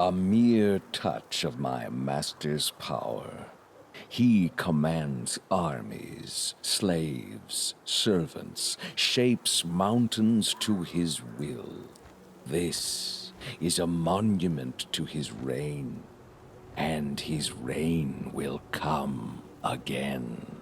A mere touch of my master's power. He commands armies, slaves, servants, shapes mountains to his will. This is a monument to his reign, and his reign will come again.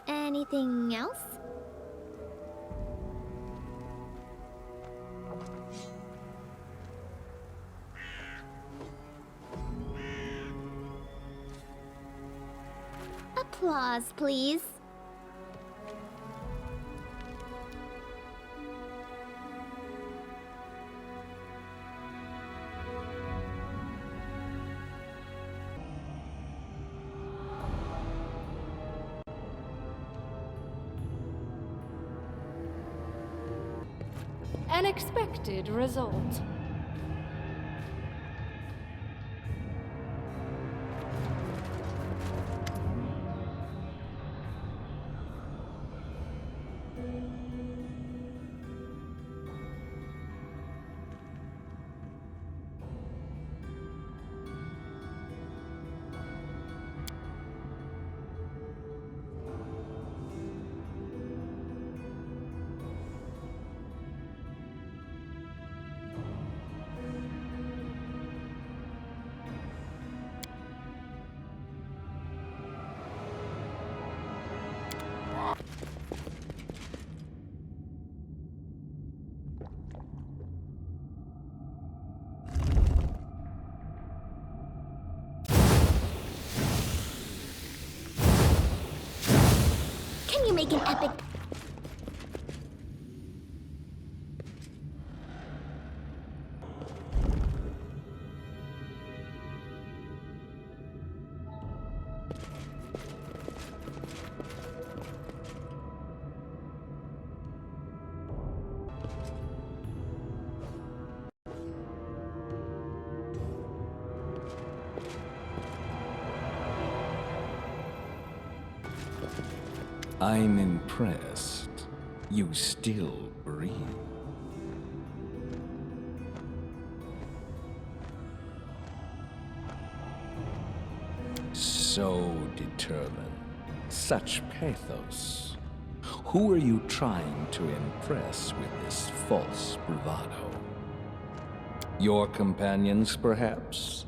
Anything else? Applause, please. An expected result. Can you make an epic... I'm impressed. You still breathe. So determined. Such pathos. Who are you trying to impress with this false bravado? Your companions, perhaps?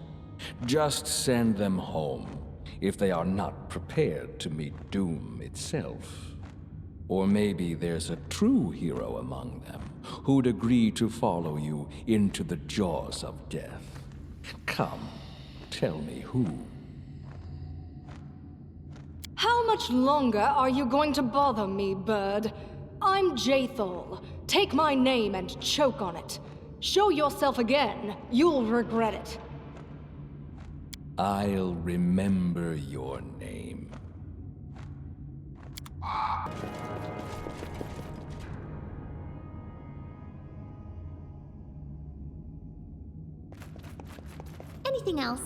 Just send them home if they are not prepared to meet doom itself. Or maybe there's a true hero among them who'd agree to follow you into the jaws of death. Come, tell me who. How much longer are you going to bother me, bird? I'm Jathal. Take my name and choke on it. Show yourself again, you'll regret it. I'll remember your name. Anything else?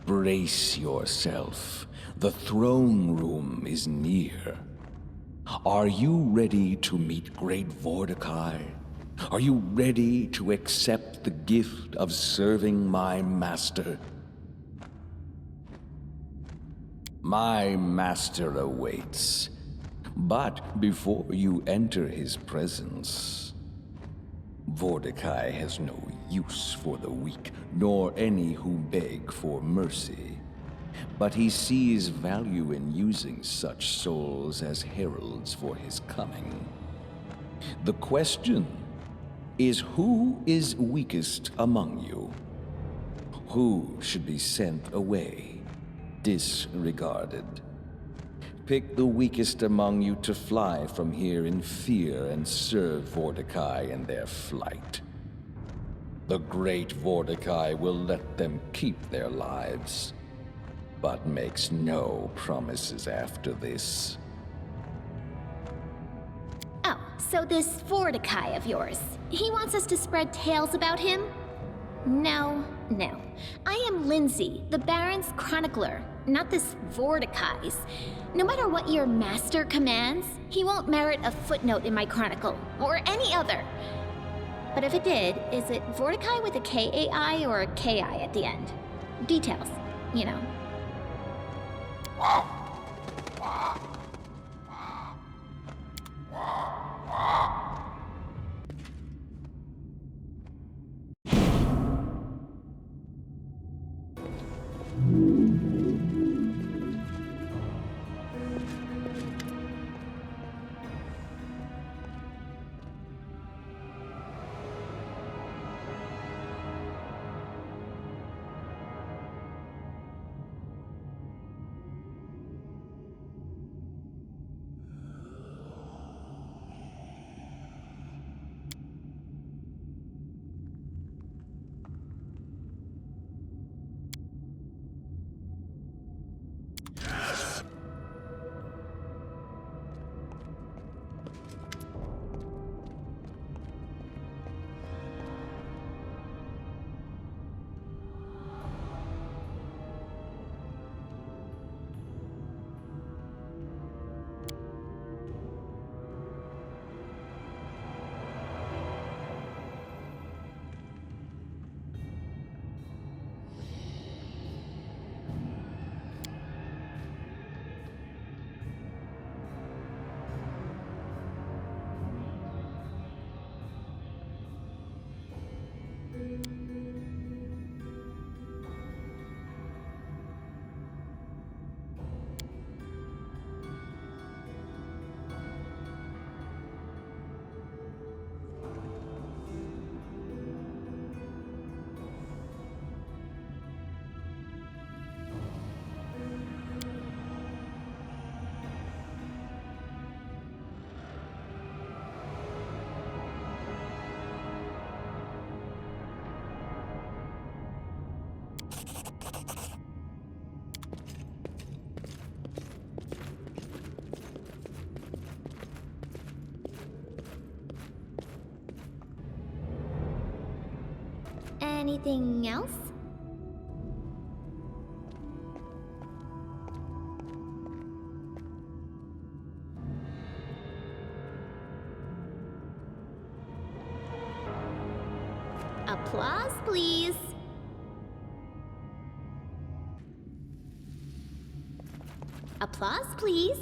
Brace yourself. The throne room is near. Are you ready to meet Great Mordecai? Are you ready to accept the gift of serving my master? My master awaits. But before you enter his presence, Mordecai has no use for the weak, nor any who beg for mercy. But he sees value in using such souls as heralds for his coming. The question is, who is weakest among you? Who should be sent away, disregarded? Pick the weakest among you to fly from here in fear and serve Mordecai in their flight. The great Mordecai will let them keep their lives, but makes no promises after this. Oh, so this Mordecai of yours, he wants us to spread tales about him? No. I am Lindsay, the Baron's chronicler, not this Mordecai's. No matter what your master commands, he won't merit a footnote in my chronicle, or any other. But if it did, is it Mordecai with a K-A-I or a K-I at the end? Details, you know. Anything else? Applause, please. Applause, please.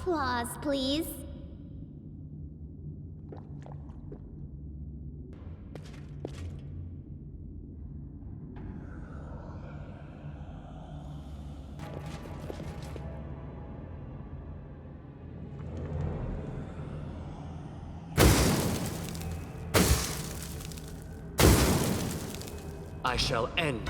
Applause, please. I shall end.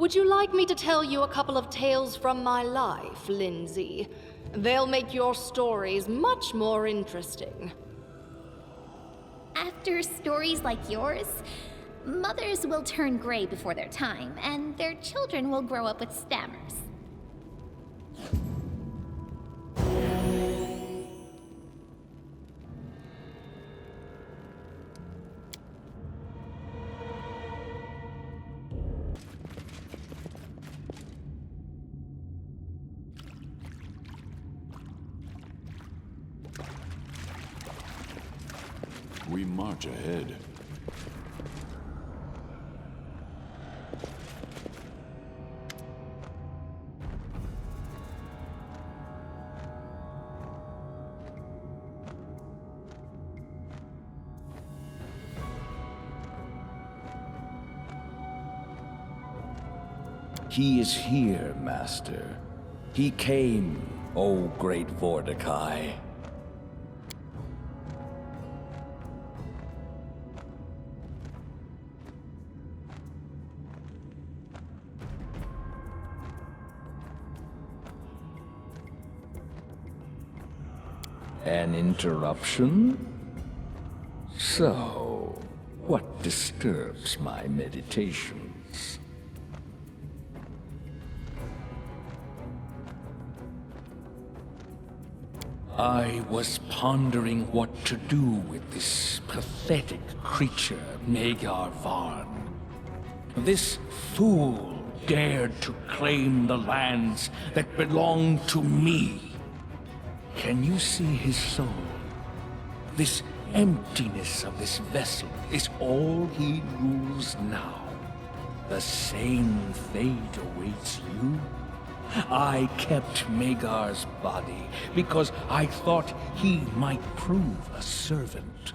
Would you like me to tell you a couple of tales from my life, Lindsay? They'll make your stories much more interesting. After stories like yours, mothers will turn gray before their time, and their children will grow up with stammers. We march ahead. He is here, Master. He came, O great Vorticai. An interruption? So, what disturbs my meditations? I was pondering what to do with this pathetic creature, Magar Varn. This fool dared to claim the lands that belong to me. Can you see his soul? This emptiness of this vessel is all he rules now. The same fate awaits you. I kept Magar's body because I thought he might prove a servant.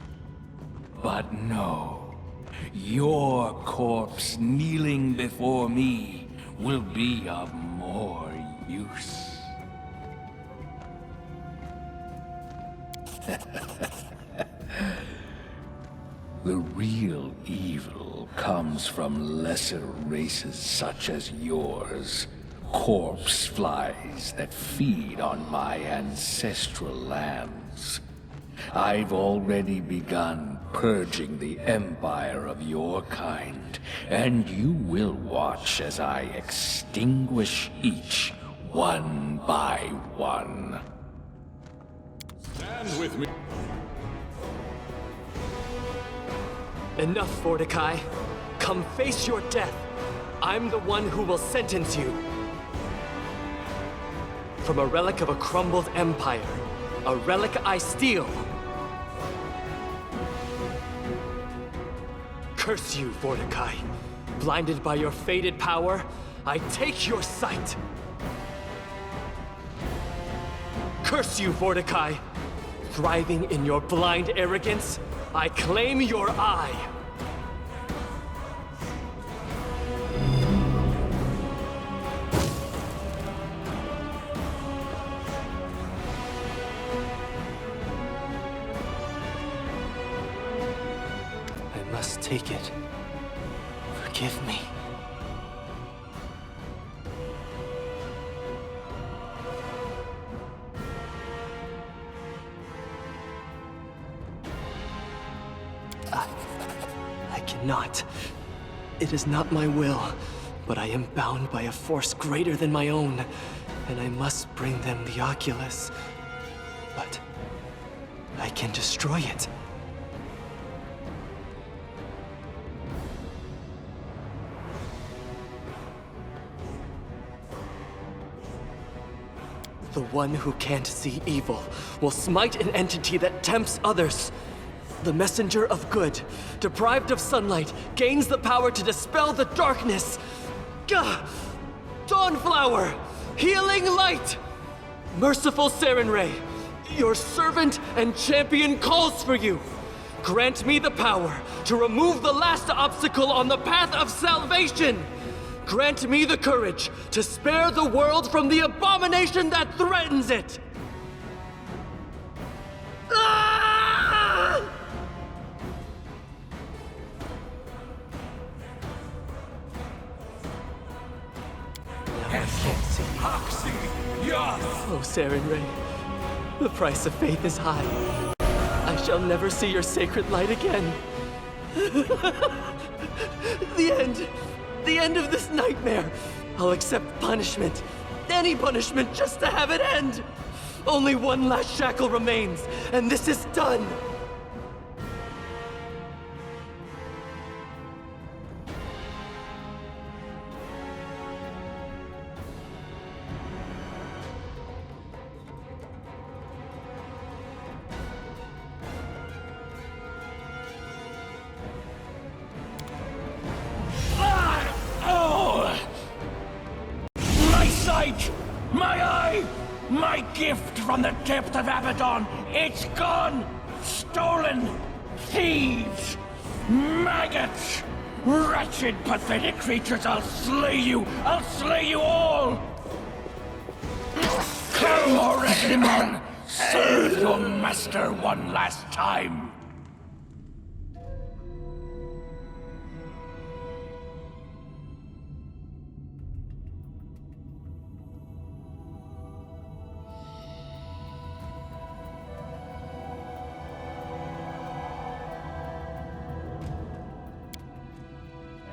But no, your corpse kneeling before me will be of more use. The real evil comes from lesser races such as yours. Corpse flies that feed on my ancestral lands. I've already begun purging the empire of your kind, and you will watch as I extinguish each one by one. Stand with me. Enough, Vorticai. Come face your death. I'm the one who will sentence you. From a relic of a crumbled empire, a relic I steal. Curse you, Vorticai. Blinded by your faded power, I take your sight. Curse you, Vorticai. Thriving in your blind arrogance, I claim your eye. I must take it. Forgive me. I cannot. It is not my will, but I am bound by a force greater than my own, and I must bring them the Oculus. But I can destroy it. The one who can't see evil will smite an entity that tempts others. The messenger of good, deprived of sunlight, gains the power to dispel the darkness. Gah! Dawnflower, healing light! Merciful Sarenrae, your servant and champion calls for you. Grant me the power to remove the last obstacle on the path of salvation. Grant me the courage to spare the world from the abomination that threatens it. Ah! Oh, Saren, the price of faith is high. I shall never see your sacred light again. The end of this nightmare. I'll accept punishment, any punishment, just to have it end. Only one last shackle remains, and this is done. My eye! My gift from the depth of Abaddon! It's gone! Stolen! Thieves! Maggots! Wretched, pathetic creatures! I'll slay you! I'll slay you all! Come, Oregimon! Serve your master one last time!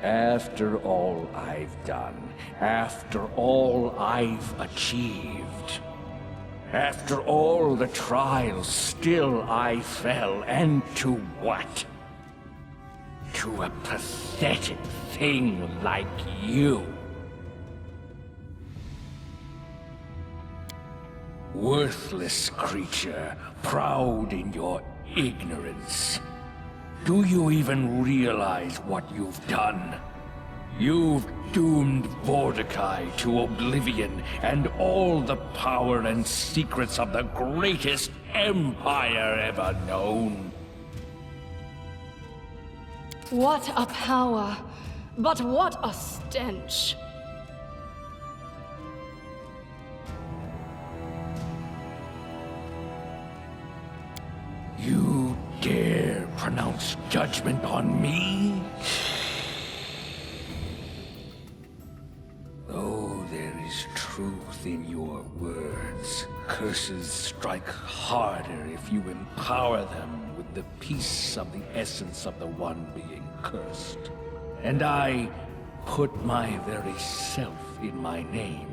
After all I've done, after all I've achieved, after all the trials, still I fell, and to what? To a pathetic thing like you. Worthless creature, proud in your ignorance. Do you even realize what you've done? You've doomed Vordakai to oblivion and all the power and secrets of the greatest empire ever known. What a power, but what a stench. You dare pronounce judgment on me? Though there is truth in your words, curses strike harder if you empower them with the piece of the essence of the one being cursed. And I put my very self in my name.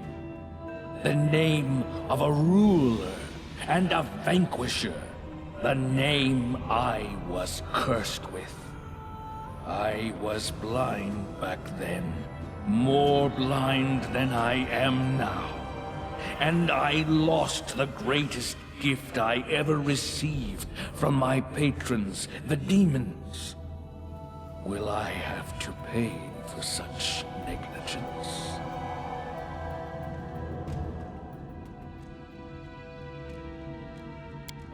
The name of a ruler and a vanquisher. The name I was cursed with. I was blind back then, more blind than I am now. And I lost the greatest gift I ever received from my patrons, the demons. Will I have to pay for such negligence?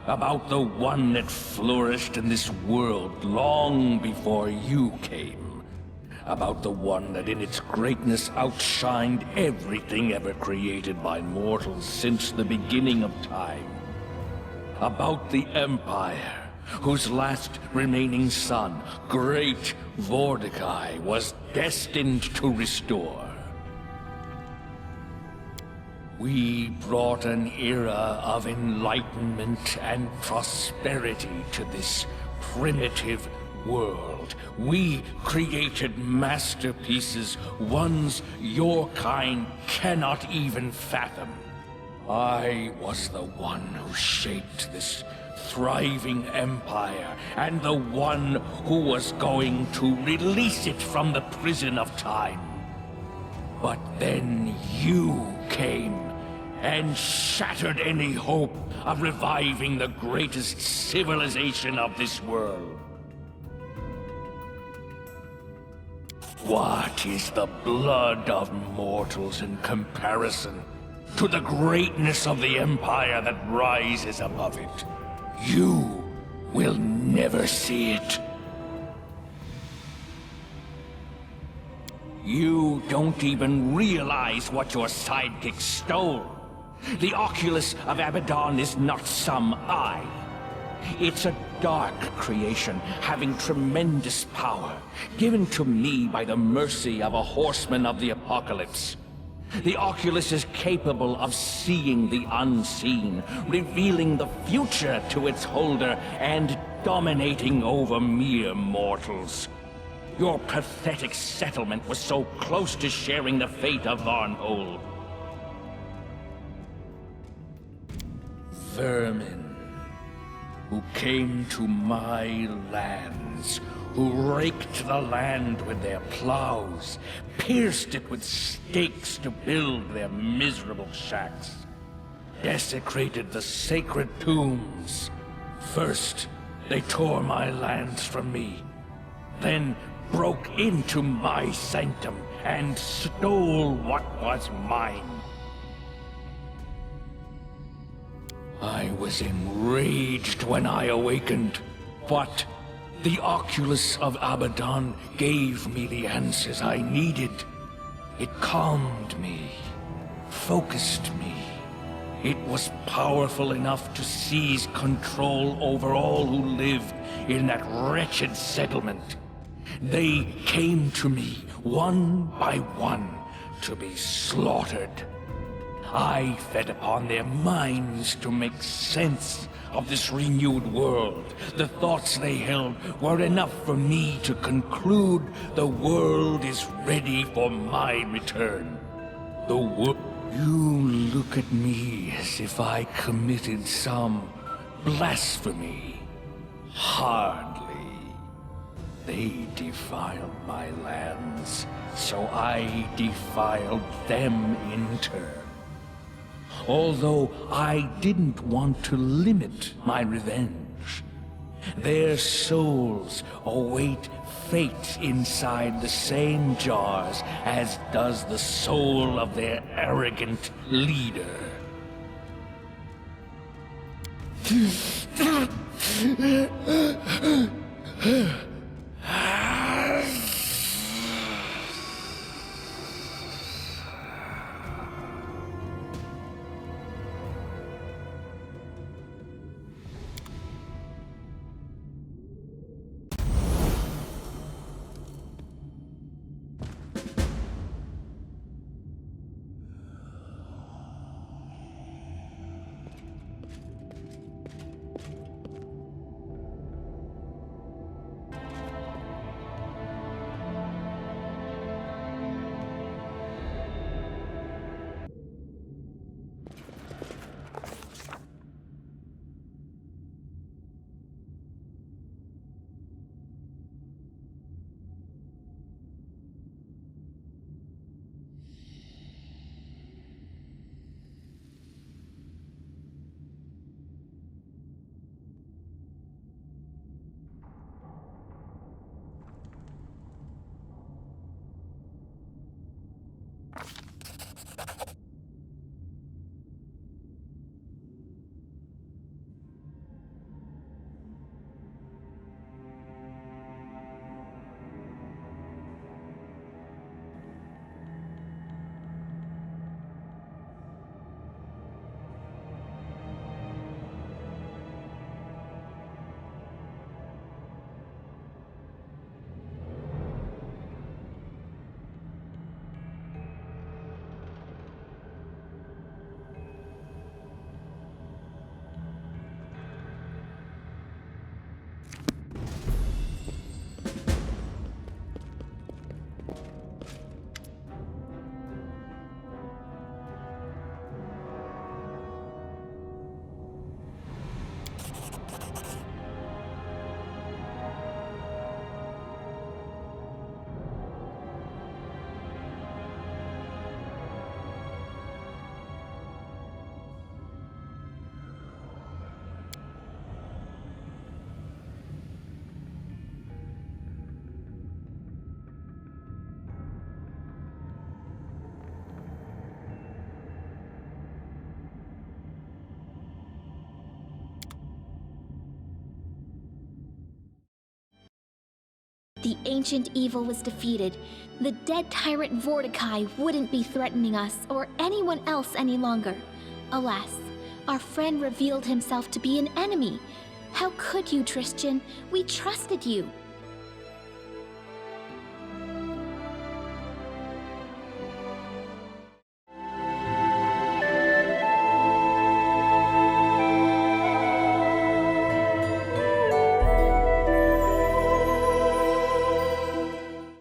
About the one that flourished in this world long before you came. About the one that in its greatness outshined everything ever created by mortals since the beginning of time. About the Empire, whose last remaining son, Great Vordakai, was destined to restore. We brought an era of enlightenment and prosperity to this primitive world. We created masterpieces, ones your kind cannot even fathom. I was the one who shaped this thriving empire, and the one who was going to release it from the prison of time. But then you came and shattered any hope of reviving the greatest civilization of this world. What is the blood of mortals in comparison to the greatness of the empire that rises above it? You will never see it. You don't even realize what your sidekick stole. The Oculus of Abaddon is not some eye. It's a dark creation having tremendous power, given to me by the mercy of a horseman of the apocalypse. The Oculus is capable of seeing the unseen, revealing the future to its holder, and dominating over mere mortals. Your pathetic settlement was so close to sharing the fate of Varnhold. Vermin, who came to my lands, who raked the land with their plows, pierced it with stakes to build their miserable shacks, desecrated the sacred tombs. First, they tore my lands from me, then broke into my sanctum and stole what was mine. I was enraged when I awakened, but the Oculus of Abaddon gave me the answers I needed. It calmed me, focused me. It was powerful enough to seize control over all who lived in that wretched settlement. They came to me, one by one, to be slaughtered. I fed upon their minds to make sense of this renewed world. The thoughts they held were enough for me to conclude the world is ready for my return. You look at me as if I committed some blasphemy. Hardly. They defiled my lands, so I defiled them in turn. Although I didn't want to limit my revenge, their souls await fate inside the same jars as does the soul of their arrogant leader. The ancient evil was defeated. The dead tyrant Vorticai wouldn't be threatening us or anyone else any longer. Alas, our friend revealed himself to be an enemy. How could you, Tristan? We trusted you.